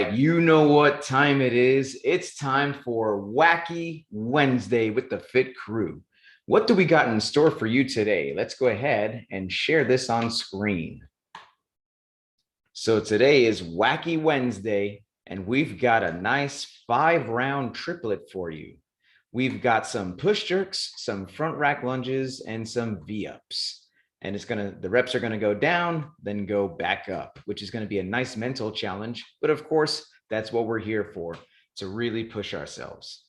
right, you know what time it is. It's time for Wacky Wednesday with the Fit Crew. What do we got in store for you today? Let's go ahead and share this on screen. So today is Wacky Wednesday, and we've got a nice 5-round triplet for you. We've got some push jerks, some front rack lunges, and some V-ups. And the reps are gonna go down, then go back up, which is gonna be a nice mental challenge. But of course, that's what we're here for, to really push ourselves.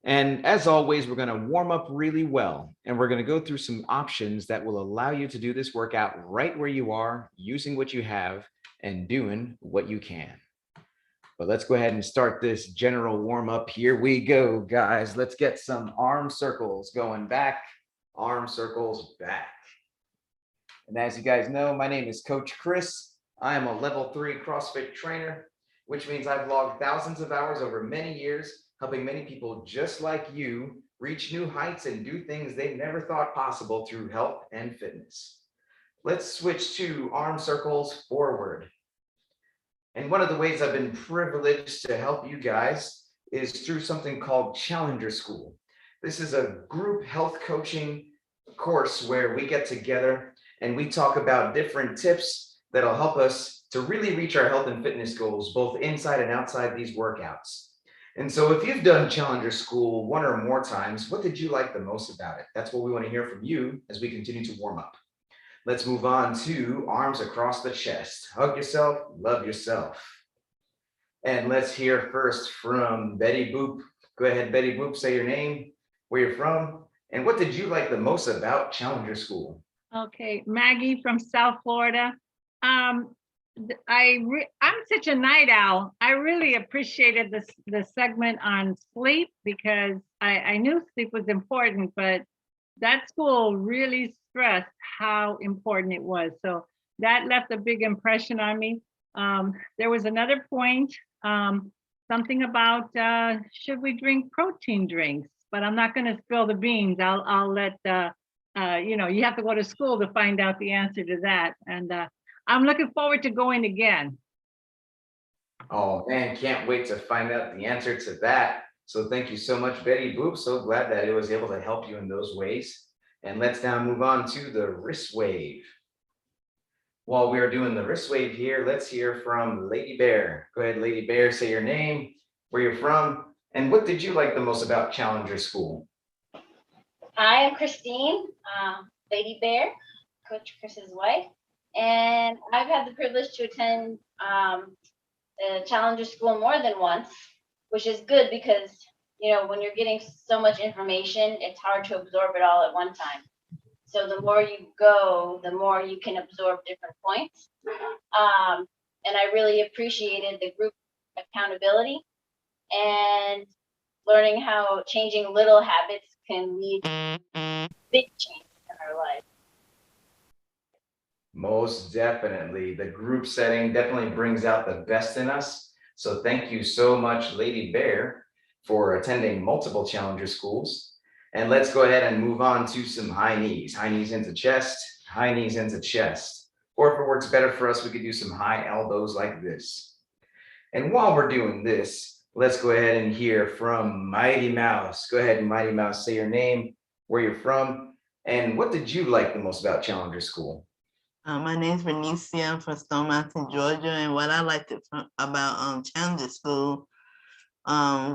And as always, we're gonna warm up really well, and we're gonna go through some options that will allow you to do this workout right where you are, using what you have, and doing what you can. But let's go ahead and start this general warm up. Here we go, guys. Let's get some arm circles going back, arm circles back. And as you guys know, my name is Coach Chris. I am a level 3 CrossFit trainer, which means I've logged thousands of hours over many years, helping many people just like you reach new heights and do things they never thought possible through health and fitness. Let's switch to arm circles forward. And one of the ways I've been privileged to help you guys is through something called Challenger School. This is a group health coaching course where we get together and we talk about different tips that'll help us to really reach our health and fitness goals, both inside and outside these workouts. And so if you've done Challenger School one or more times, what did you like the most about it? That's what we want to hear from you as we continue to warm up. Let's move on to arms across the chest. Hug yourself, love yourself. And let's hear first from Betty Boop. Go ahead, Betty Boop, say your name, where you're from, and what did you like the most about Challenger School? Okay, Maggie from South Florida. I'm such a night owl. I really appreciated the segment on sleep because I knew sleep was important, but that school really stressed how important it was. So that left a big impression on me. There was another point, something about should we drink protein drinks? But I'm not going to spill the beans. I'll let you have to go to school to find out the answer to that. And I'm looking forward to going again. Oh man, can't wait to find out the answer to that. So thank you so much, Betty Boop. So glad that it was able to help you in those ways. And let's now move on to the wrist wave. While we are doing the wrist wave here, let's hear from Lady Bear. Go ahead, Lady Bear, say your name, where you're from, and what did you like the most about Challenger School? I am Christine, Lady Bear, Coach Chris's wife, and I've had the privilege to attend the Challenger School more than once, which is good because when you're getting so much information, it's hard to absorb it all at one time. So the more you go, the more you can absorb different points. And I really appreciated the group accountability and learning how changing little habits can lead to big change in our life. Most definitely. The group setting definitely brings out the best in us. So thank you so much, Lady Bear, for attending multiple Challenger schools. And let's go ahead and move on to some high knees. High knees into chest, high knees into chest. Or if it works better for us, we could do some high elbows like this. And while we're doing this, let's go ahead and hear from Mighty Mouse. Go ahead, Mighty Mouse, say your name, where you're from, and what did you like the most about Challenger School? My name is Bernicia. I'm from Stone Mountain, Georgia, and what I liked about Challenger School,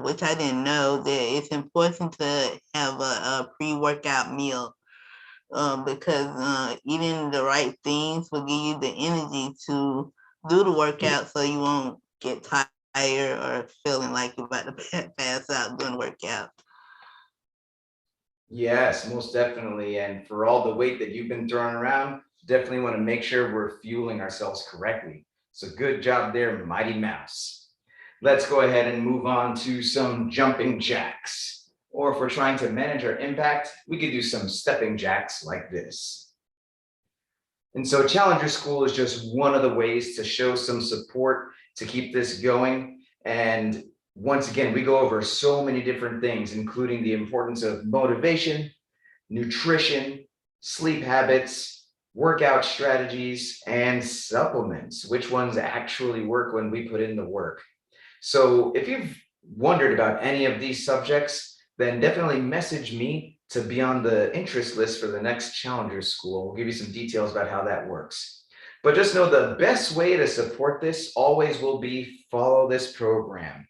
which I didn't know, that it's important to have a pre-workout meal because eating the right things will give you the energy to do the workout so you won't get tired or feeling like you're about to pass out during the workout. Yes, most definitely. And for all the weight that you've been throwing around, definitely want to make sure we're fueling ourselves correctly. So good job there, Mighty Mouse. Let's go ahead and move on to some jumping jacks. Or if we're trying to manage our impact, we could do some stepping jacks like this. And so Challenger School is just one of the ways to show some support to keep this going. And once again, we go over so many different things, including the importance of motivation, nutrition, sleep habits, workout strategies, and supplements, which ones actually work when we put in the work. So if you've wondered about any of these subjects, then definitely message me to be on the interest list for the next Challenger School. We'll give you some details about how that works. But just know the best way to support this always will be follow this program.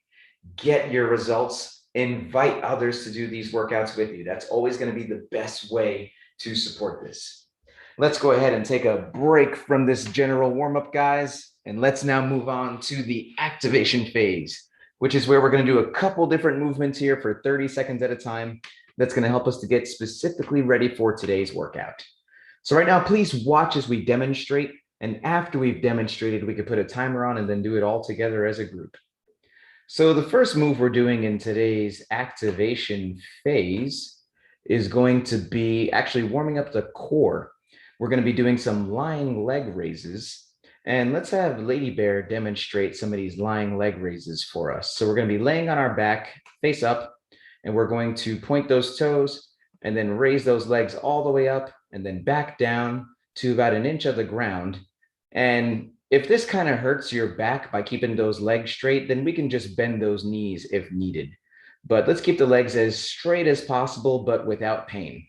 Get your results, invite others to do these workouts with you. That's always going to be the best way to support this. Let's go ahead and take a break from this general warm-up, guys, and let's now move on to the activation phase, which is where we're going to do a couple different movements here for 30 seconds at a time. That's going to help us to get specifically ready for today's workout. So right now, please watch as we demonstrate, and after we've demonstrated, we could put a timer on and then do it all together as a group. So the first move we're doing in today's activation phase is going to be actually warming up the core. We're going to be doing some lying leg raises. And let's have Lady Bear demonstrate some of these lying leg raises for us. So we're going to be laying on our back, face up, and we're going to point those toes and then raise those legs all the way up and then back down to about an inch of the ground. And if this kind of hurts your back by keeping those legs straight, then we can just bend those knees if needed. But let's keep the legs as straight as possible, but without pain.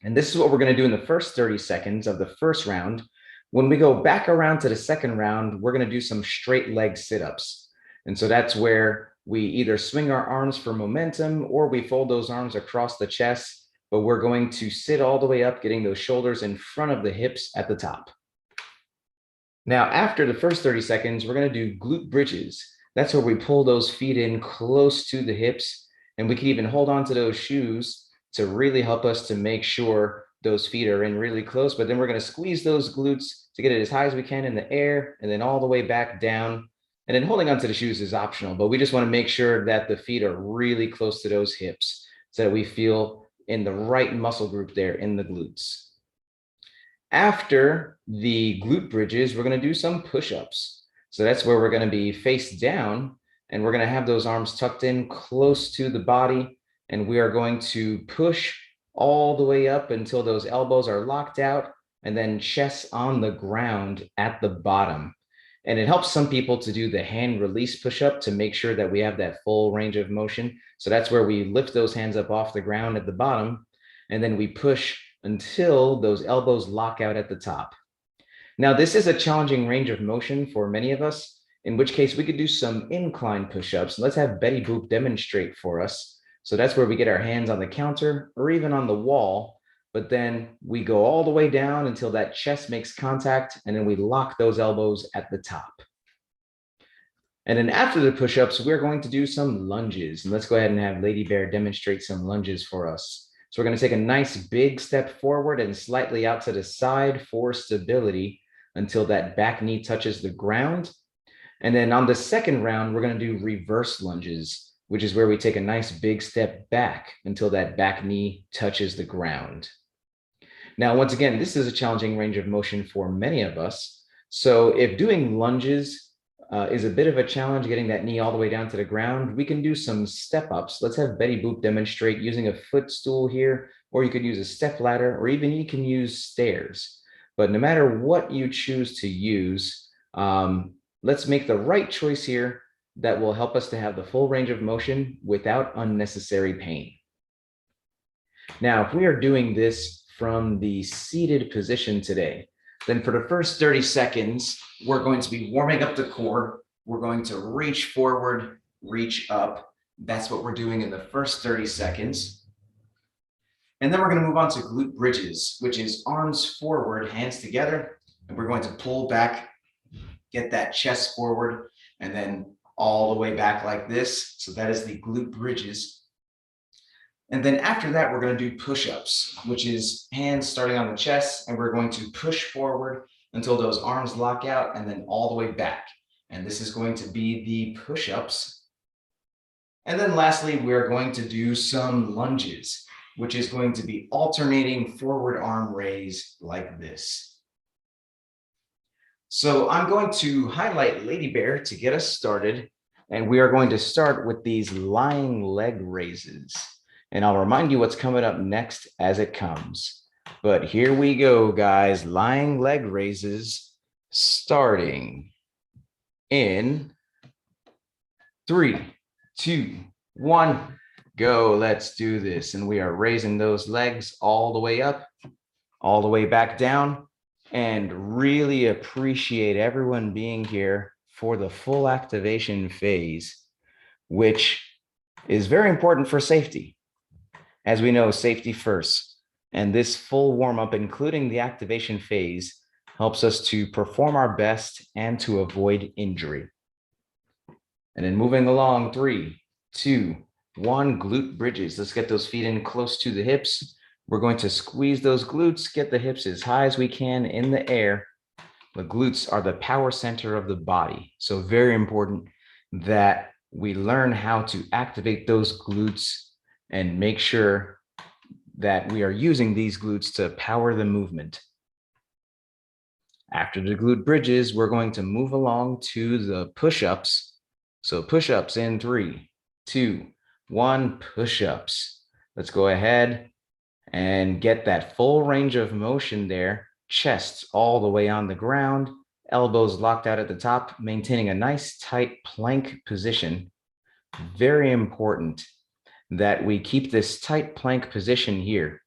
And this is what we're going to do in the first 30 seconds of the first round. When we go back around to the second round, we're going to do some straight leg sit-ups. And so that's where we either swing our arms for momentum or we fold those arms across the chest, but we're going to sit all the way up, getting those shoulders in front of the hips at the top. Now, after the first 30 seconds, we're going to do glute bridges. That's where we pull those feet in close to the hips, and we can even hold on to those shoes to really help us to make sure those feet are in really close. But then we're going to squeeze those glutes to get it as high as we can in the air and then all the way back down. And then holding onto the shoes is optional, but we just want to make sure that the feet are really close to those hips so that we feel in the right muscle group there in the glutes. After the glute bridges, we're going to do some push-ups. So that's where we're going to be face down and we're going to have those arms tucked in close to the body. And we are going to push all the way up until those elbows are locked out and then chest on the ground at the bottom. And it helps some people to do the hand release push-up to make sure that we have that full range of motion. So that's where we lift those hands up off the ground at the bottom and then we push until those elbows lock out at the top. Now, this is a challenging range of motion for many of us, in which case we could do some incline push-ups. Let's have Betty Boop demonstrate for us. So that's where we get our hands on the counter or even on the wall, but then we go all the way down until that chest makes contact, and then we lock those elbows at the top. And then after the push-ups, we're going to do some lunges. And let's go ahead and have Lady Bear demonstrate some lunges for us. So we're going to take a nice big step forward and slightly out to the side for stability until that back knee touches the ground. And then on the second round, we're going to do reverse lunges, which is where we take a nice big step back until that back knee touches the ground. Now, once again, this is a challenging range of motion for many of us. So if doing lunges is a bit of a challenge, getting that knee all the way down to the ground, we can do some step ups. Let's have Betty Boop demonstrate using a footstool here, or you could use a step ladder, or even you can use stairs. But no matter what you choose to use, let's make the right choice here that will help us to have the full range of motion without unnecessary pain. Now, if we are doing this from the seated position today, then for the first 30 seconds, we're going to be warming up the core. We're going to reach forward, reach up. That's what we're doing in the first 30 seconds. And then we're going to move on to glute bridges, which is arms forward, hands together. And we're going to pull back, get that chest forward, and then all the way back like this. So that is the glute bridges. And then after that, we're going to do push-ups, which is hands starting on the chest, and we're going to push forward until those arms lock out and then all the way back. And this is going to be the push-ups. And then lastly, we're going to do some lunges, which is going to be alternating forward arm raise like this. So I'm going to highlight Lady Bear to get us started, and we are going to start with these lying leg raises. And I'll remind you what's coming up next as it comes. But here we go, guys. Lying leg raises starting in 3, 2, 1, go. Let's do this. And we are raising those legs all the way up, all the way back down, and really appreciate everyone being here for the full activation phase, which is very important for safety. As we know, safety first. And this full warm-up, including the activation phase, helps us to perform our best and to avoid injury. And then moving along, 3, 2, 1, glute bridges. Let's get those feet in close to the hips. We're going to squeeze those glutes, get the hips as high as we can in the air. The glutes are the power center of the body. So very important that we learn how to activate those glutes and make sure that we are using these glutes to power the movement. After the glute bridges, we're going to move along to the push-ups. So push-ups in 3, 2, 1, push-ups. Let's go ahead and get that full range of motion there. Chest all the way on the ground, elbows locked out at the top, maintaining a nice tight plank position. Very important that we keep this tight plank position here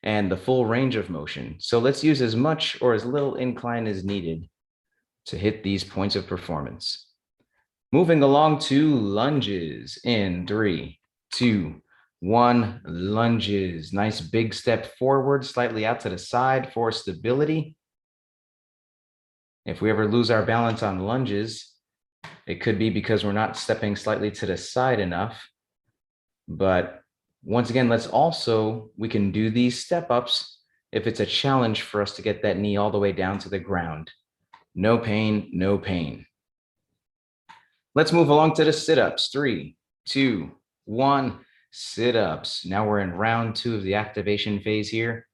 and the full range of motion. So let's use as much or as little incline as needed to hit these points of performance. Moving along to lunges in 3, 2, 1, lunges. Nice big step forward, slightly out to the side for stability. If we ever lose our balance on lunges, it could be because we're not stepping slightly to the side enough. But once again, we can do these step ups if it's a challenge for us to get that knee all the way down to the ground. No pain, no pain. Let's move along to the sit-ups. 3, 2, 1, sit-ups. Now we're in round 2 of the activation phase here,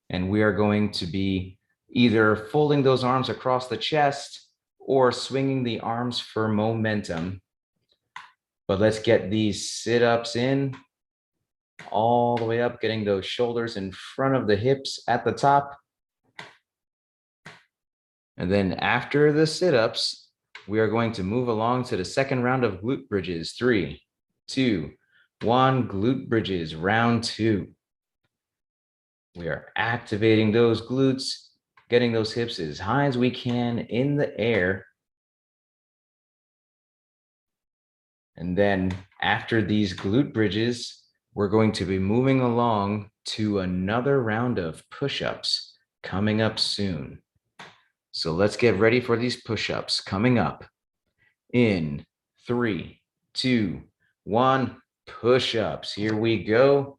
and we are going to be either folding those arms across the chest or swinging the arms for momentum. But let's get these sit-ups in all the way up, getting those shoulders in front of the hips at the top. And then after the sit-ups, we are going to move along to the second round of glute bridges. 3, 2, 1, glute bridges, round 2. We are activating those glutes, getting those hips as high as we can in the air. And then after these glute bridges, we're going to be moving along to another round of push-ups coming up soon. So let's get ready for these push-ups coming up in 3, 2, 1, push-ups. Here we go.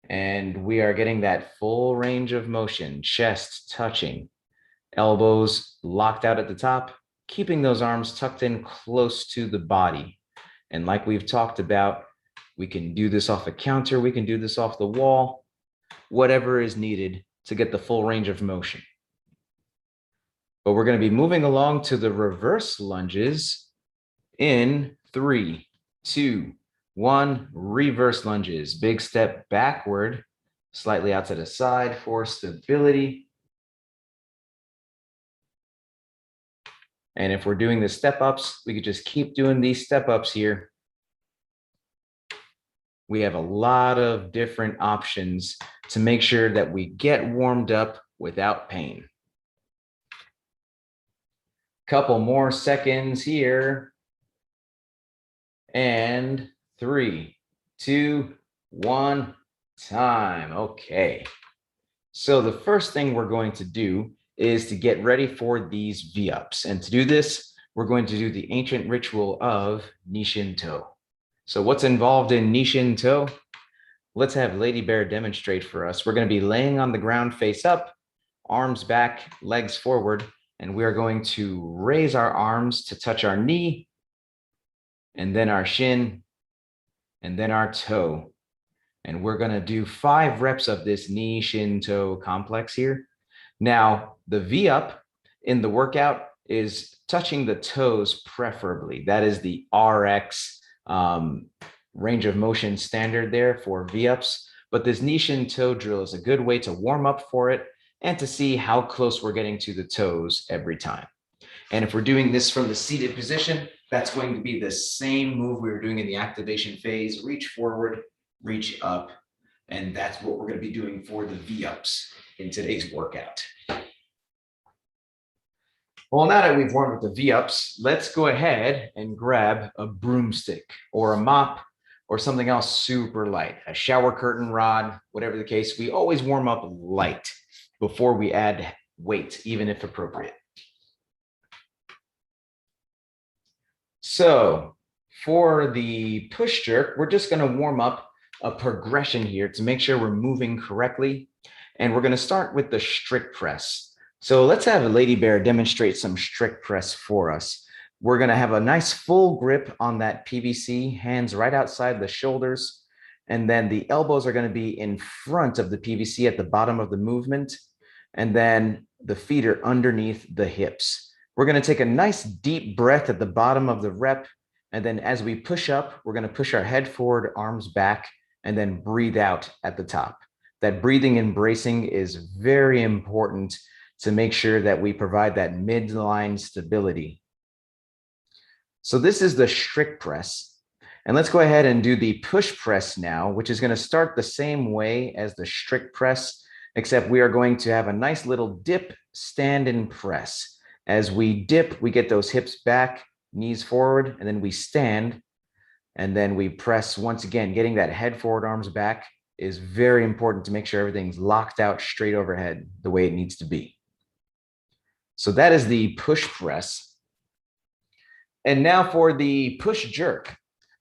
And we are getting that full range of motion, chest touching, elbows locked out at the top, keeping those arms tucked in close to the body. And like we've talked about, we can do this off a counter, we can do this off the wall, whatever is needed to get the full range of motion. But we're going to be moving along to the reverse lunges in 3, 2, 1, reverse lunges. Big step backward, slightly out to the side for stability. And if we're doing the step ups, we could just keep doing these step ups here. We have a lot of different options to make sure that we get warmed up without pain. Couple more seconds here. And 3, 2, 1, time. Okay. So the first thing we're going to do is to get ready for these V-ups. And to do this, we're going to do the ancient ritual of Nishin toe. So what's involved in Nishin toe? Let's have Lady Bear demonstrate for us. We're going to be laying on the ground face up, arms back, legs forward, and we are going to raise our arms to touch our knee, and then our shin, and then our toe. And we're going to do 5 reps of this knee, shin, toe complex here. Now, the V-up in the workout is touching the toes preferably. That is the RX range of motion standard there for V-ups. But this knee, shin, toe drill is a good way to warm up for it and to see how close we're getting to the toes every time. And if we're doing this from the seated position, That's going to be the same move we were doing in the activation phase. Reach forward, reach up, and that's what we're going to be doing for the V-ups in today's workout. Well, now that we've warmed up the V-ups, let's go ahead and grab a broomstick or a mop or something else super light, a shower curtain rod, whatever the case. We always warm up light before we add weight, even if appropriate. So for the push jerk, we're just going to warm up a progression here to make sure we're moving correctly. And we're going to start with the strict press. So let's have a Lady Bear demonstrate some strict press for us. We're going to have a nice full grip on that PVC, hands right outside the shoulders. And then the elbows are going to be in front of the PVC at the bottom of the movement. And then the feet are underneath the hips. We're going to take a nice deep breath at the bottom of the rep. And then as we push up, we're going to push our head forward, arms back, and then breathe out at the top. That breathing and bracing is very important to make sure that we provide that midline stability. So this is the strict press. And let's go ahead and do the push press now, which is going to start the same way as the strict press, except we are going to have a nice little dip, stand, and press. As we dip, we get those hips back, knees forward, and then we stand, and then we press once again. Getting that head forward, arms back is very important to make sure everything's locked out straight overhead the way it needs to be. So that is the push press. And now for the push jerk.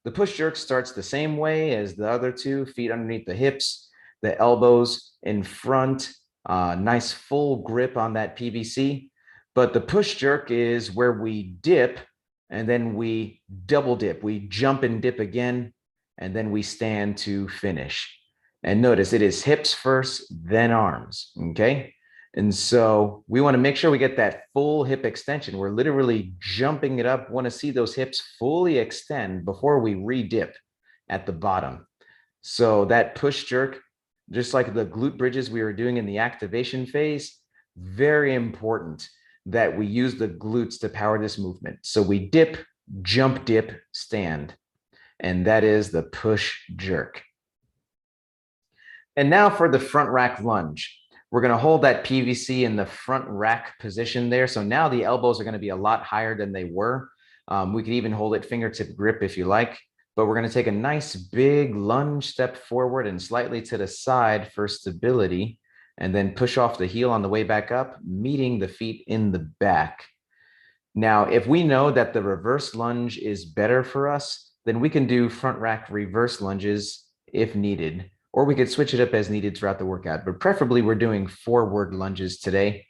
The push jerk starts the same way as the other two, feet underneath the hips, the elbows in front, nice full grip on that PVC. But the push jerk is where we dip and then we double dip. We jump and dip again, and then we stand to finish. And notice it is hips first, then arms, okay? And so we want to make sure we get that full hip extension. We're literally jumping it up. Want to see those hips fully extend before we re-dip at the bottom. So that push jerk, just like the glute bridges we were doing in the activation phase, very important that we use the glutes to power this movement. So we dip, jump, dip, stand. And that is the push jerk. And now for the front rack lunge. We're going to hold that PVC in the front rack position there. So now the elbows are going to be a lot higher than they were. We could even hold it fingertip grip if you like, but we're going to take a nice big lunge step forward and slightly to the side for stability, and then push off the heel on the way back up, meeting the feet in the back. Now, if we know that the reverse lunge is better for us, then we can do front rack reverse lunges if needed, or we could switch it up as needed throughout the workout, but preferably we're doing forward lunges today.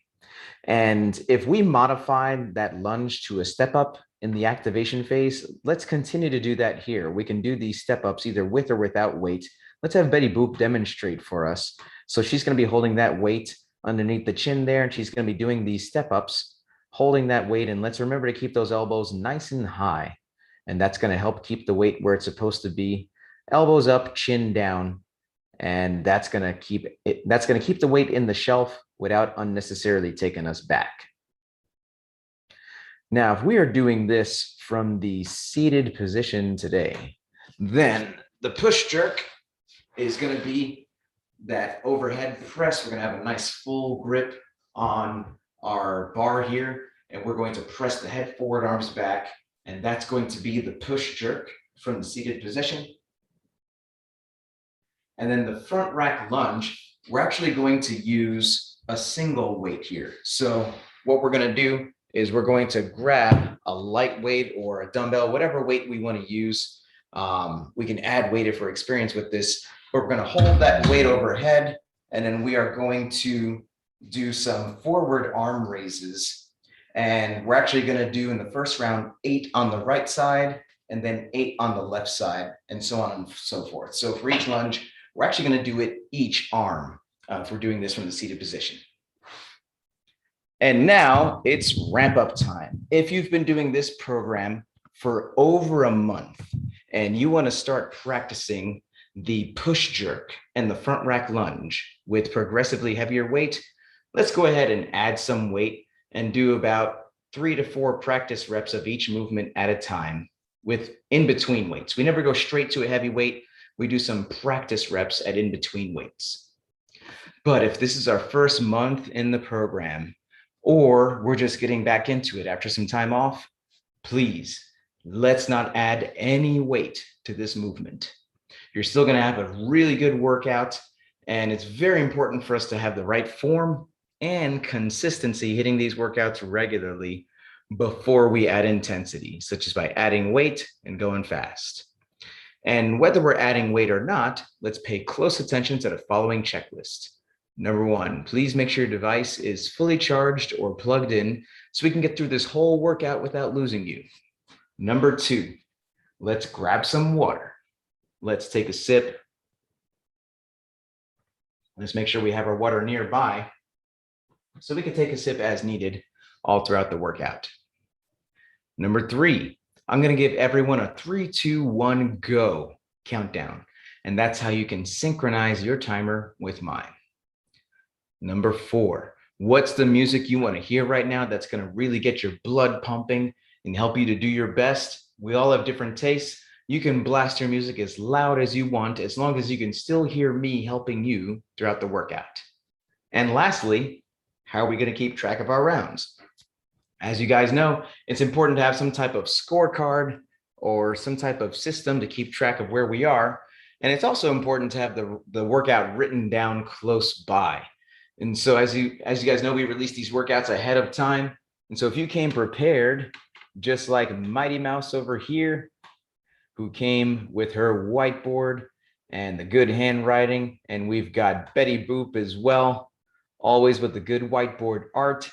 And if we modified that lunge to a step up in the activation phase, let's continue to do that here. We can do these step ups either with or without weight. Let's have Betty Boop demonstrate for us. So she's going to be holding that weight underneath the chin there, and she's going to be doing these step ups, holding that weight. And let's remember to keep those elbows nice and high. And that's going to help keep the weight where it's supposed to be. Elbows up, chin down. And that's going to keep the weight in the shelf without unnecessarily taking us back. Now, if we are doing this from the seated position today, then the push jerk is going to be that overhead press. We're going to have a nice full grip on our bar here, and we're going to press the head forward, arms back, and that's going to be the push jerk from the seated position. And then the front rack lunge, we're actually going to use a single weight here. So what we're going to do is we're going to grab a light weight or a dumbbell, whatever weight we want to use. We can add weight if we're experienced with this, but we're going to hold that weight overhead, and then we are going to do some forward arm raises. And we're actually going to do in the first round 8 on the right side, and then 8 on the left side, and so on and so forth. So for each lunge, we're actually going to do it each arm if we're doing this from the seated position. And now it's ramp up time. If you've been doing this program for over a month and you want to start practicing the push jerk and the front rack lunge with progressively heavier weight, let's go ahead and add some weight and do about 3 to 4 practice reps of each movement at a time with in-between weights. We never go straight to a heavy weight. We do some practice reps at in-between weights. But if this is our first month in the program, or we're just getting back into it after some time off, please, let's not add any weight to this movement. You're still going to have a really good workout, and it's very important for us to have the right form and consistency hitting these workouts regularly before we add intensity, such as by adding weight and going fast. And whether we're adding weight or not, let's pay close attention to the following checklist. Number 1, please make sure your device is fully charged or plugged in so we can get through this whole workout without losing you. Number 2, let's grab some water. Let's take a sip. Let's make sure we have our water nearby so we can take a sip as needed all throughout the workout. Number 3, I'm going to give everyone a 3, 2, 1, go countdown. And that's how you can synchronize your timer with mine. Number 4, what's the music you want to hear right now that's going to really get your blood pumping and help you to do your best? We all have different tastes. You can blast your music as loud as you want, as long as you can still hear me helping you throughout the workout. And lastly, how are we going to keep track of our rounds? As you guys know, it's important to have some type of scorecard or some type of system to keep track of where we are. And it's also important to have the workout written down close by. And so as you guys know, we release these workouts ahead of time. And so if you came prepared, just like Mighty Mouse over here, who came with her whiteboard and the good handwriting, and we've got Betty Boop as well, always with the good whiteboard art.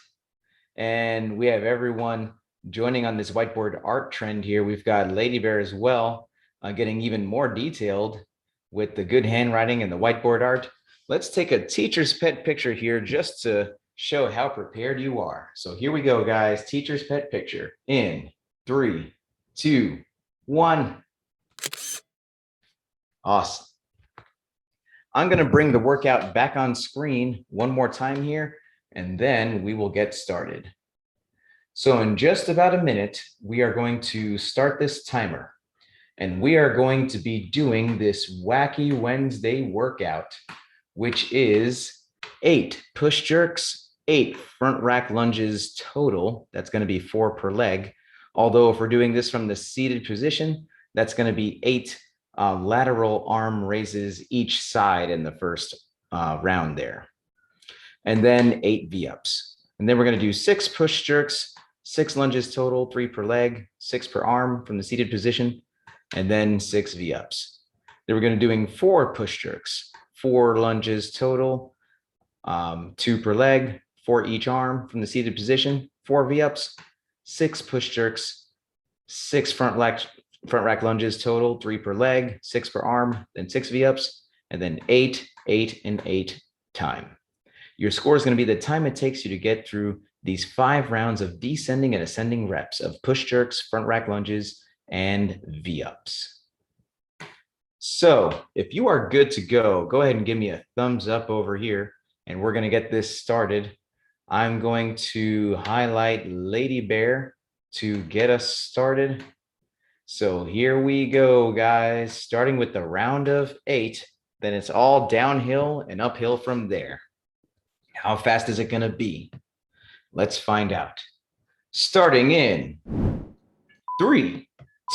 And we have everyone joining on this whiteboard art trend here. We've got Lady Bear as well, getting even more detailed with the good handwriting and the whiteboard art. Let's take a teacher's pet picture here just to show how prepared you are. So here we go, guys. Teacher's pet picture in 3, 2, 1. Awesome. I'm going to bring the workout back on screen one more time here, and then we will get started. So in just about a minute, we are going to start this timer, and we are going to be doing this Wacky Wednesday workout, which is 8 push jerks, 8 front rack lunges total. That's going to be 4 per leg. Although if we're doing this from the seated position, that's going to be 8 lateral arm raises each side in the first round there. And then 8 V-ups. And then we're going to do 6 push jerks, 6 lunges total, 3 per leg, 6 per arm from the seated position, and then 6 V-ups. Then we're going to doing 4 push jerks, 4 lunges total, 2 per leg, 4 each arm from the seated position, 4 V-ups, 6 push jerks, 6 front rack lunges total, 3 per leg, 6 per arm, then 6 V-ups, and then 8, 8, and 8 time. Your score is going to be the time it takes you to get through these 5 rounds of descending and ascending reps of push jerks, front rack lunges, and V-ups. So if you are good to go, go ahead and give me a thumbs up over here, and we're going to get this started. I'm going to highlight Lady Bear to get us started. So here we go, guys, starting with the round of 8, then it's all downhill and uphill from there. How fast is it going to be? Let's find out. Starting in 3,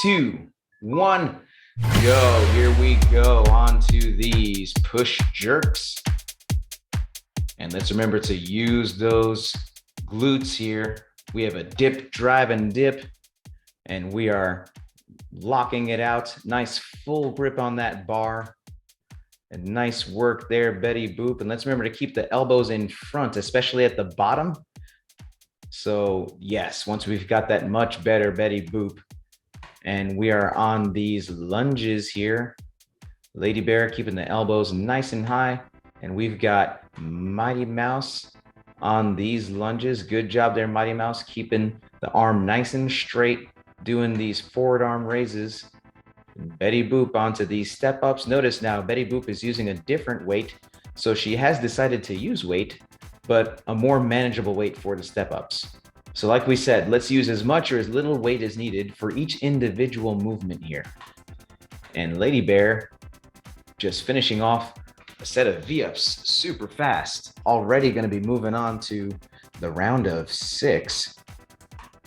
2, 1, go. Here we go on to these push jerks. And let's remember to use those glutes here. We have a dip, drive, and dip, and we are locking it out. Nice full grip on that bar. And nice work there, Betty Boop. And let's remember to keep the elbows in front, especially at the bottom. So yes, once we've got that, much better, Betty Boop. And we are on these lunges here. Lady Bear keeping the elbows nice and high. And we've got Mighty Mouse on these lunges. Good job there, Mighty Mouse, keeping the arm nice and straight, doing these forward arm raises. Betty Boop onto these step ups. Notice now Betty Boop is using a different weight. So she has decided to use weight, but a more manageable weight for the step ups. So like we said, let's use as much or as little weight as needed for each individual movement here. And Lady Bear just finishing off a set of V-ups super fast. Already going to be moving on to the round of 6.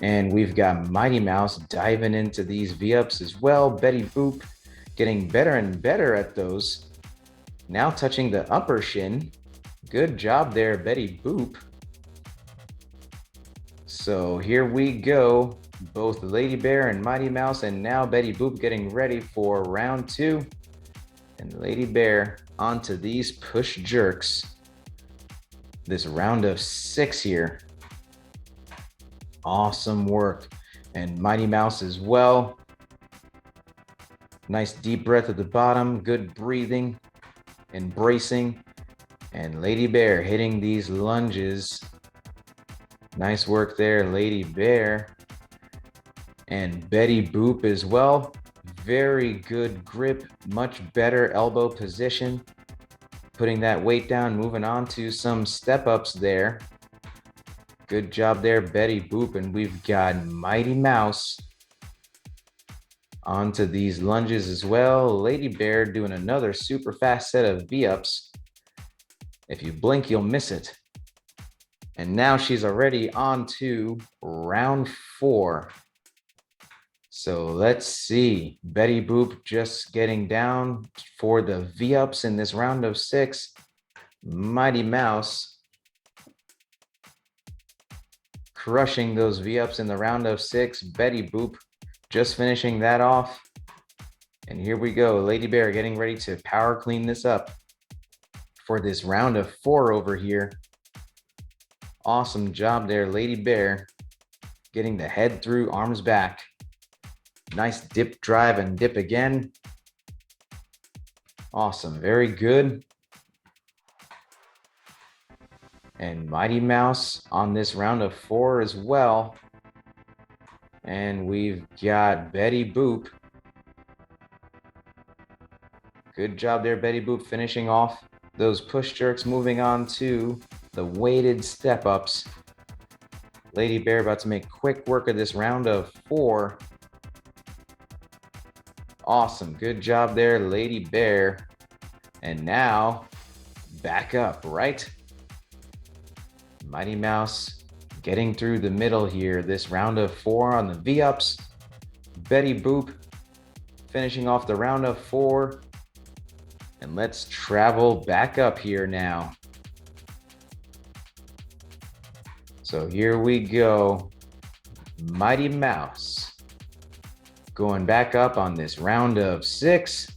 And we've got Mighty Mouse diving into these V-ups as well. Betty Boop getting better and better at those. Now touching the upper shin. Good job there, Betty Boop. So here we go. Both Lady Bear and Mighty Mouse, and now Betty Boop getting ready for round 2. And Lady Bear onto these push jerks. This round of 6 here. Awesome work. And Mighty Mouse as well. Nice deep breath at the bottom. Good breathing. Embracing. And Lady Bear hitting these lunges. Nice work there, Lady Bear. And Betty Boop as well. Very good grip, much better elbow position. Putting that weight down, moving on to some step-ups there. Good job there, Betty Boop. And we've got Mighty Mouse onto these lunges as well. Lady Bear doing another super fast set of V-ups. If you blink, you'll miss it. And now she's already on to round 4. So let's see. Betty Boop just getting down for the V-ups in this round of 6. Mighty Mouse crushing those V-ups in the round of 6. Betty Boop just finishing that off. And here we go. Lady Bear getting ready to power clean this up for this round of 4 over here. Awesome job there, Lady Bear. Getting the head through, arms back. Nice dip drive and dip again. Awesome, very good. And Mighty Mouse on this round of 4 as well. And we've got Betty Boop. Good job there, Betty Boop, finishing off those push jerks, moving on to the weighted step-ups. Lady Bear about to make quick work of this round of 4. Awesome, good job there, Lady Bear. And now, back up, right? Mighty Mouse getting through the middle here, this round of 4 on the V-ups. Betty Boop finishing off the round of 4. And let's travel back up here now. So here we go. Mighty Mouse going back up on this round of 6.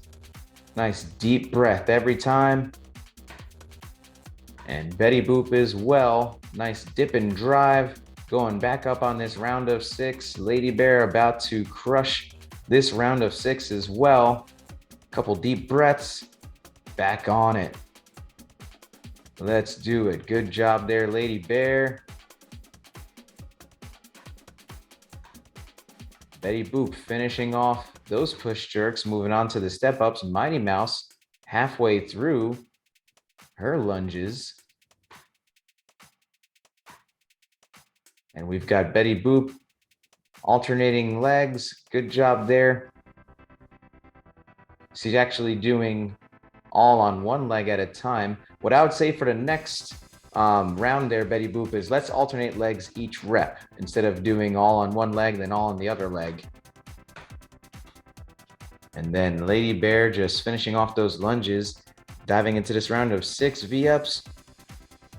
Nice deep breath every time. And Betty Boop as well. Nice dip and drive. Going back up on this round of 6. Lady Bear about to crush this round of 6 as well. Couple deep breaths. Back on it. Let's do it. Good job there, Lady Bear. Betty Boop finishing off those push jerks, moving on to the step-ups. Mighty Mouse halfway through her lunges. And we've got Betty Boop alternating legs. Good job there. She's actually doing all on one leg at a time. What I would say for the next round there, Betty Boop, is let's alternate legs each rep instead of doing all on one leg, then all on the other leg. And then Lady Bear just finishing off those lunges, diving into this round of 6 V-ups.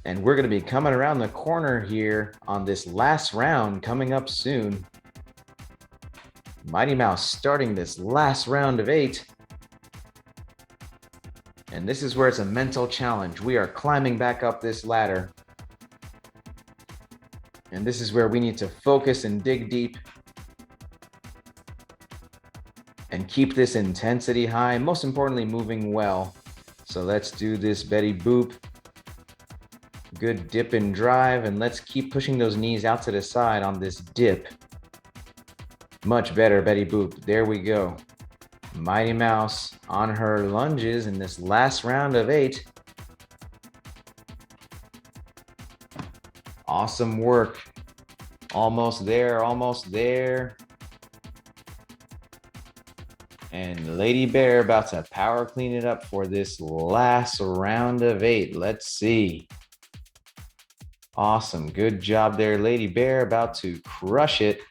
And we're going to be coming around the corner here on this last round coming up soon. Mighty Mouse starting this last round of 8. And this is where it's a mental challenge. We are climbing back up this ladder. And this is where we need to focus and dig deep. And keep this intensity high. Most importantly, moving well. So let's do this, Betty Boop. Good dip and drive. And let's keep pushing those knees out to the side on this dip. Much better, Betty Boop. There we go. Mighty Mouse on her lunges in this last round of 8. Awesome work. Almost there, almost there. And Lady Bear about to power clean it up for this last round of 8. Let's see. Awesome. Good job there, Lady Bear. About to crush it.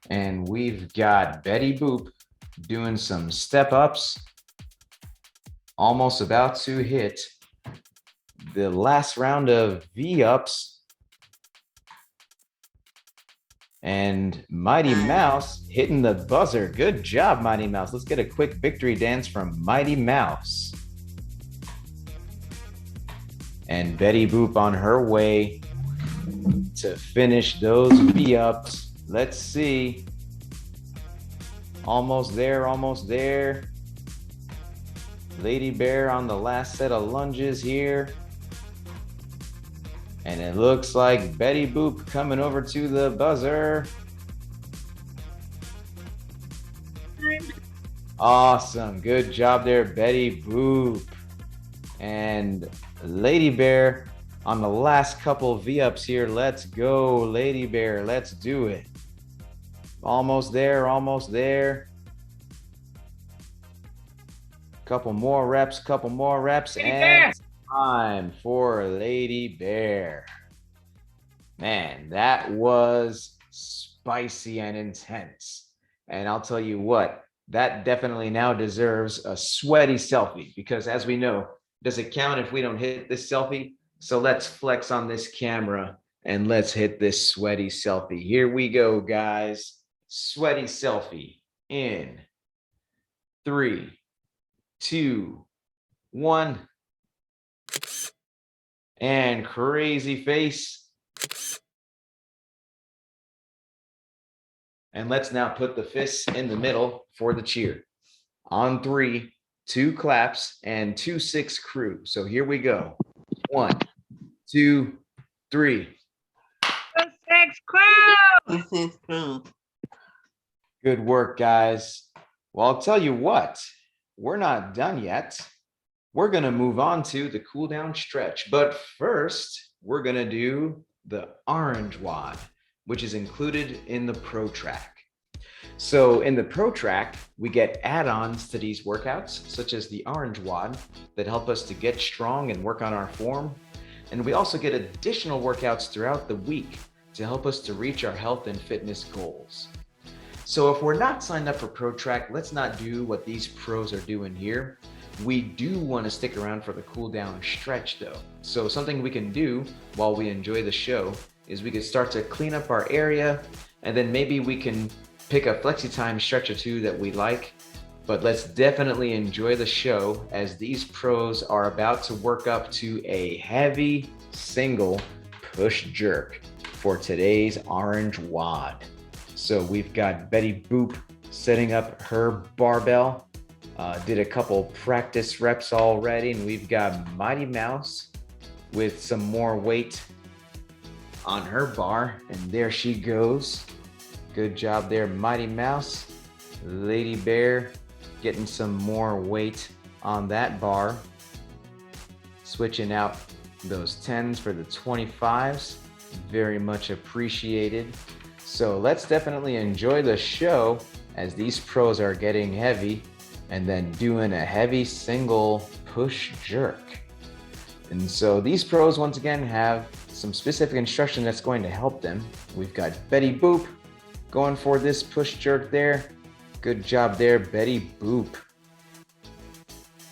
And we've got Betty Boop doing some step ups. Almost about to hit the last round of V ups. And Mighty Mouse hitting the buzzer. Good job, Mighty Mouse. Let's get a quick victory dance from Mighty Mouse. And Betty Boop on her way to finish those V-ups. Let's see. Almost there, almost there. Lady Bear on the last set of lunges here. And it looks like Betty Boop coming over to the buzzer. Awesome. Good job there, Betty Boop. And Lady Bear on the last couple V-ups here. Let's go, Lady Bear. Let's do it. Almost there, almost there. Couple more reps, and time for Lady Bear. Man, that was spicy and intense. And I'll tell you what, that definitely now deserves a sweaty selfie, because as we know, does it count if we don't hit this selfie? So let's flex on this camera and let's hit this sweaty selfie. Here we go, guys. Sweaty selfie in 3, 2, 1. And crazy face. And let's now put the fists in the middle for the cheer. On 3, 2 claps and 2 6 crew. So here we go. 1, 2, 3. 6 crew. 6 crew. Good work, guys. Well, I'll tell you what, we're not done yet. We're going to move on to the cool down stretch. But first, we're going to do the orange WOD, which is included in the Pro Track. So in the Pro Track, we get add-ons to these workouts, such as the orange WOD, that help us to get strong and work on our form. And we also get additional workouts throughout the week to help us to reach our health and fitness goals. So if we're not signed up for Pro Track, let's not do what these pros are doing here. We do want to stick around for the cool down stretch though. So something we can do while we enjoy the show is we could start to clean up our area, and then maybe we can pick a flexi time stretch or two that we like. But let's definitely enjoy the show, as these pros are about to work up to a heavy single push jerk for today's orange WOD. So we've got Betty Boop setting up her barbell. Did a couple practice reps already, and we've got Mighty Mouse with some more weight on her bar, and there she goes. Good job there, Mighty Mouse. Lady Bear getting some more weight on that bar. Switching out those 10s for the 25s. Very much appreciated. So let's definitely enjoy the show as these pros are getting heavy and then doing a heavy single push jerk. And so these pros, once again, have some specific instruction that's going to help them. We've got Betty Boop going for this push jerk there. Good job there, Betty Boop.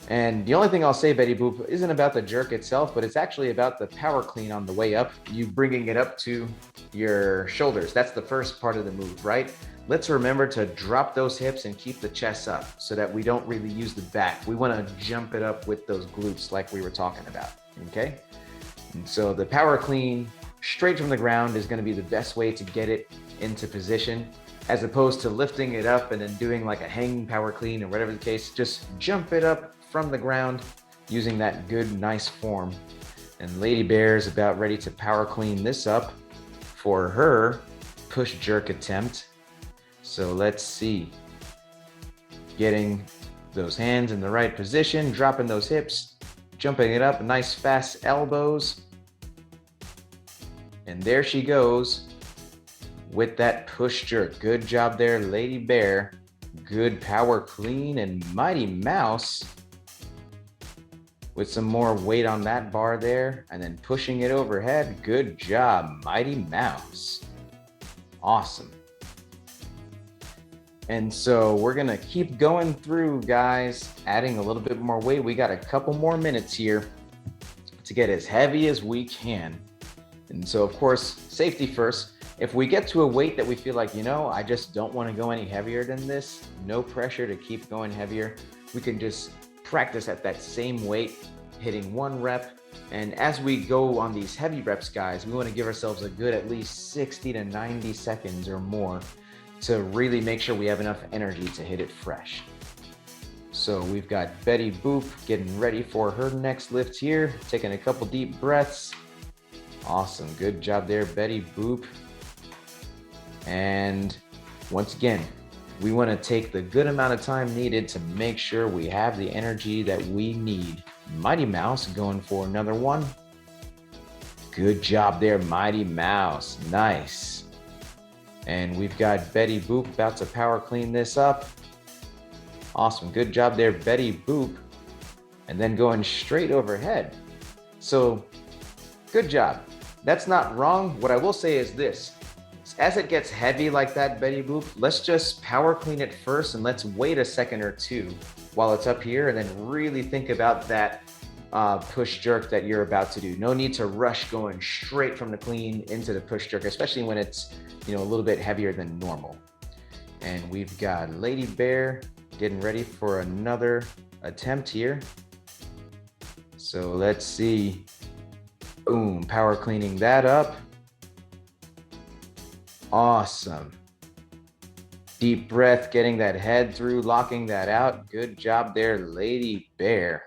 And the only thing I'll say, Betty Boop, isn't about the jerk itself, but it's actually about the power clean on the way up, you bringing it up to your shoulders. That's the first part of the move, right? Let's remember to drop those hips and keep the chest up so that we don't really use the back. We want to jump it up with those glutes like we were talking about, okay? And so the power clean straight from the ground is going to be the best way to get it into position, as opposed to lifting it up and then doing like a hanging power clean or whatever the case. Just jump it up from the ground using that good, nice form. And Lady Bear is about ready to power clean this up for her push jerk attempt. So let's see. Getting those hands in the right position, dropping those hips, jumping it up, nice fast elbows. And there she goes with that push jerk. Good job there, Lady Bear. Good power clean, and Mighty Mouse with some more weight on that bar there and then pushing it overhead. Good job, Mighty Mouse. Awesome. And so we're gonna keep going through, guys, adding a little bit more weight. We got a couple more minutes here to get as heavy as we can. And so, of course, safety first. If we get to a weight that we feel like, I just don't want to go any heavier than this, no pressure to keep going heavier. We can just practice at that same weight, hitting 1 rep. And as we go on these heavy reps, guys, we want to give ourselves a good at least 60 to 90 seconds or more to really make sure we have enough energy to hit it fresh. So we've got Betty Boop getting ready for her next lift here, taking a couple deep breaths. Awesome, good job there, Betty Boop. And once again, we want to take the good amount of time needed to make sure we have the energy that we need. Mighty Mouse going for another one. Good job there, Mighty Mouse. Nice. And we've got Betty Boop about to power clean this up. Awesome. Good job there, Betty Boop. And then going straight overhead. So good job. That's not wrong. What I will say is this. As it gets heavy like that, Betty Boop, let's just power clean it first and let's wait a second or two while it's up here and then really think about that push jerk that you're about to do. No need to rush going straight from the clean into the push jerk, especially when it's, a little bit heavier than normal. And we've got Lady Bear getting ready for another attempt here. So let's see. Boom, power cleaning that up. Awesome. Deep breath, getting that head through, locking that out. Good job there, Lady Bear.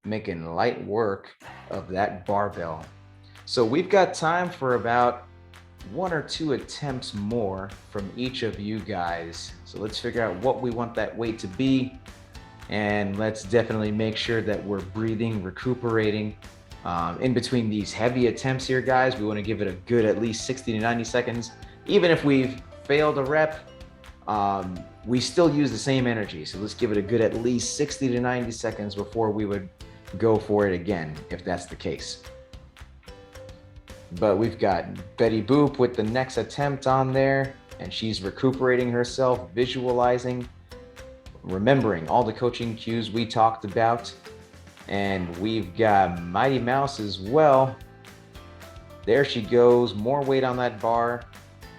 Making light work of that barbell. So we've got time for about 1 or 2 attempts more from each of you guys. So let's figure out what we want that weight to be. And let's definitely make sure that we're breathing, recuperating. In between these heavy attempts here, guys, we want to give it a good at least 60 to 90 seconds. Even if we've failed a rep, we still use the same energy. So let's give it a good at least 60 to 90 seconds before we would go for it again, if that's the case. But we've got Betty Boop with the next attempt on there, and she's recuperating herself, visualizing, remembering all the coaching cues we talked about. And we've got Mighty Mouse as well. There she goes, more weight on that bar.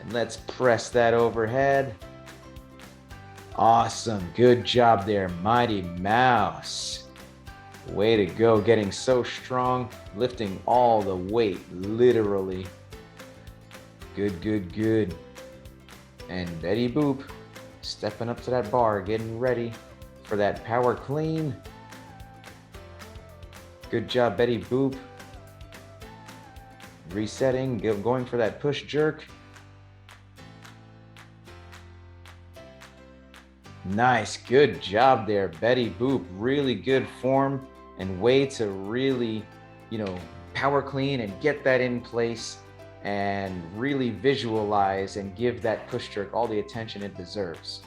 And let's press that overhead. Awesome, good job there, Mighty Mouse. Way to go, getting so strong, lifting all the weight, literally. Good, good, good. And Betty Boop stepping up to that bar, getting ready for that power clean. Good job, Betty Boop. Resetting, going for that push jerk. Nice, good job there, Betty Boop. Really good form and way to really, power clean and get that in place and really visualize and give that push jerk all the attention it deserves.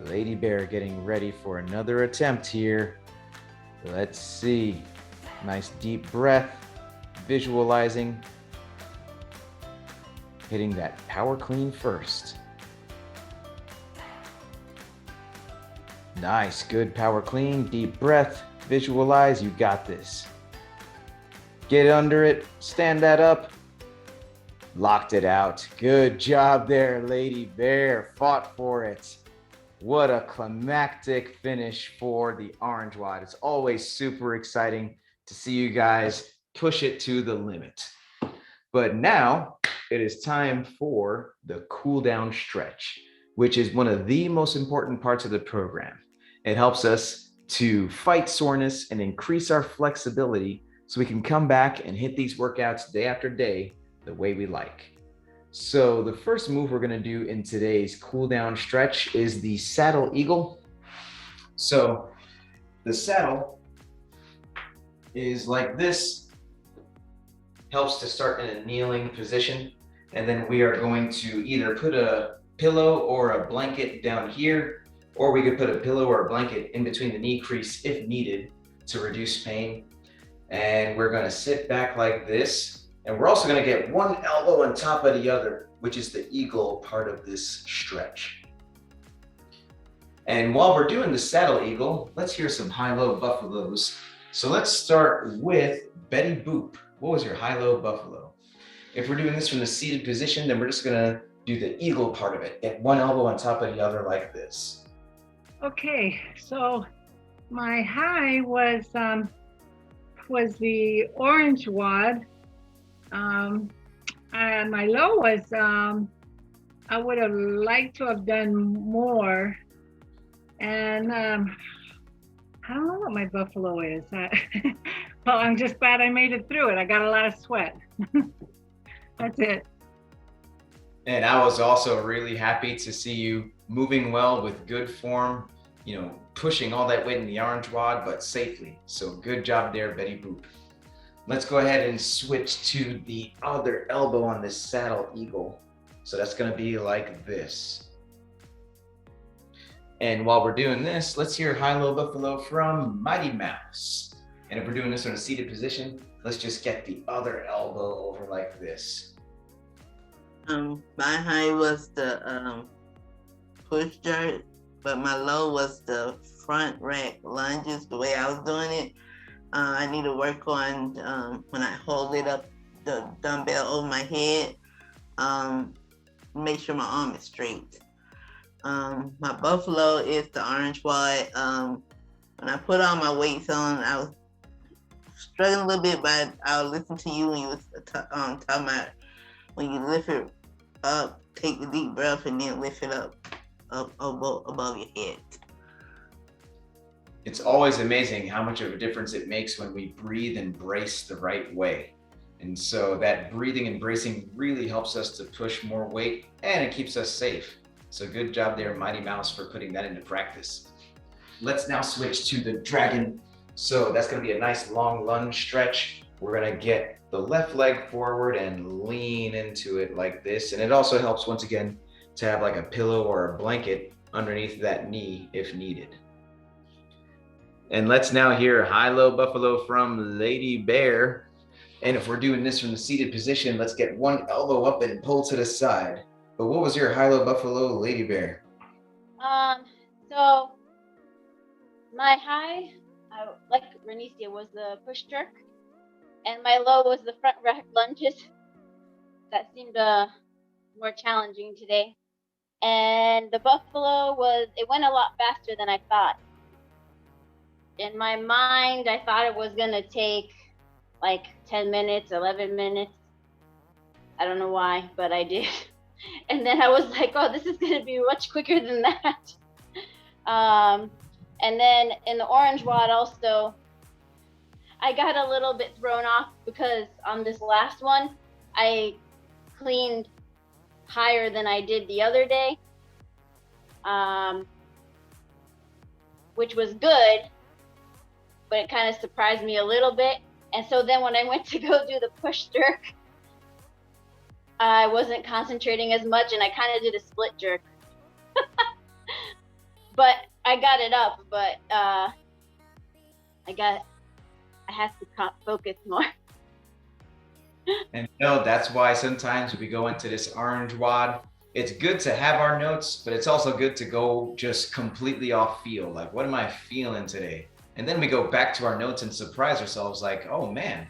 Lady Bear getting ready for another attempt here. Let's see. Nice deep breath, visualizing, hitting that power clean first. Nice, good power clean, deep breath, visualize, you got this. Get under it, stand that up, locked it out. Good job there, Lady Bear, fought for it. What a climactic finish for the Orange WOD. It's always super exciting to see you guys push it to the limit. But now it is time for the cool down stretch, which is one of the most important parts of the program. It helps us to fight soreness and increase our flexibility so we can come back and hit these workouts day after day the way we like. So the first move we're going to do in today's cool down stretch is the saddle eagle. So the saddle is like this, helps to start in a kneeling position. And then we are going to either put a pillow or a blanket down here, or we could put a pillow or a blanket in between the knee crease if needed to reduce pain. And we're going to sit back like this. And we're also going to get one elbow on top of the other, which is the eagle part of this stretch. And while we're doing the saddle eagle, let's hear some high-low buffaloes. So let's start with Betty Boop. What was your high-low buffalo? If we're doing this from the seated position, then we're just gonna do the eagle part of it. Get one elbow on top of the other like this. Okay, so my high was the orange WOD. And my low was I would have liked to have done more. And I don't know what my buffalo is. Well, I'm just glad I made it through it. I got a lot of sweat. That's it. And I was also really happy to see you moving well with good form, pushing all that weight in the orange WOD, but safely. So good job there, Betty Boop. Let's go ahead and switch to the other elbow on this saddle eagle. So that's gonna be like this. And while we're doing this, let's hear high-low buffalo from Mighty Mouse. And if we're doing this in a seated position, let's just get the other elbow over like this. My high was the push jerk, but my low was the front rack lunges. The way I was doing it, I need to work on when I hold it up, the dumbbell over my head, make sure my arm is straight. My buffalo is the orange WOD. When I put all my weights on, I was struggling a little bit, but I'll listen to you when you was talking about when you lift it up, take the deep breath and then lift it up above your head. It's always amazing how much of a difference it makes when we breathe and brace the right way. And so that breathing and bracing really helps us to push more weight, and it keeps us safe. So good job there, Mighty Mouse, for putting that into practice. Let's now switch to the dragon. So that's gonna be a nice long lunge stretch. We're gonna get the left leg forward and lean into it like this. And it also helps, once again, to have like a pillow or a blanket underneath that knee if needed. And let's now hear high-low buffalo from Lady Bear. And if we're doing this from the seated position, let's get one elbow up and pull to the side. But what was your high-low buffalo, Lady Bear? So my high, like Renicia, was the push jerk, and my low was the front rack lunges. That seemed more challenging today. And the buffalo it went a lot faster than I thought. In my mind, I thought it was gonna take like 10 minutes, 11 minutes. I don't know why, but I did. And then I was like, oh, this is gonna be much quicker than that. And then in the orange WOD also, I got a little bit thrown off because on this last one, I cleaned higher than I did the other day, which was good, but it kind of surprised me a little bit. And so then when I went to go do the push jerk, I wasn't concentrating as much, and I kind of did a split jerk. But I got it up, but I have to focus more. And that's why sometimes we go into this orange WOD. It's good to have our notes, but it's also good to go just completely off field. Like, what am I feeling today? And then we go back to our notes and surprise ourselves like, oh man,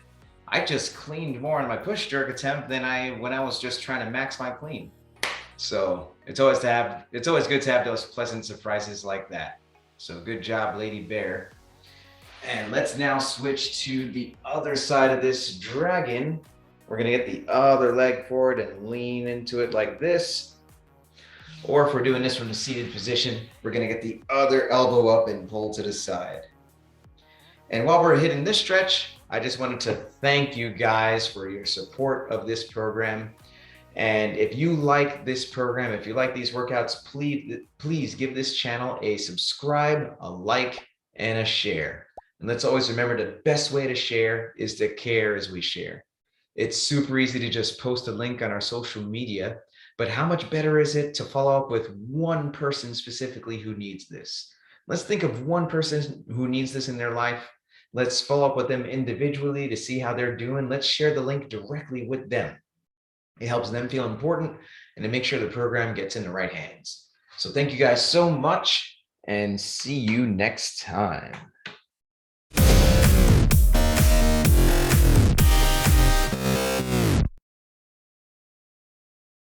I just cleaned more on my push jerk attempt than when I was just trying to max my clean. So it's always good to have those pleasant surprises like that. So good job, Lady Bear. And let's now switch to the other side of this dragon. We're gonna get the other leg forward and lean into it like this. Or if we're doing this from the seated position, we're gonna get the other elbow up and pull to the side. And while we're hitting this stretch, I just wanted to thank you guys for your support of this program. And if you like this program, if you like these workouts, please give this channel a subscribe, a like, and a share. And let's always remember the best way to share is to care as we share. It's super easy to just post a link on our social media, but how much better is it to follow up with one person specifically who needs this? Let's think of one person who needs this in their life. Let's follow up with them individually to see how they're doing. Let's share the link directly with them. It helps them feel important and to make sure the program gets in the right hands. So thank you guys so much and see you next time.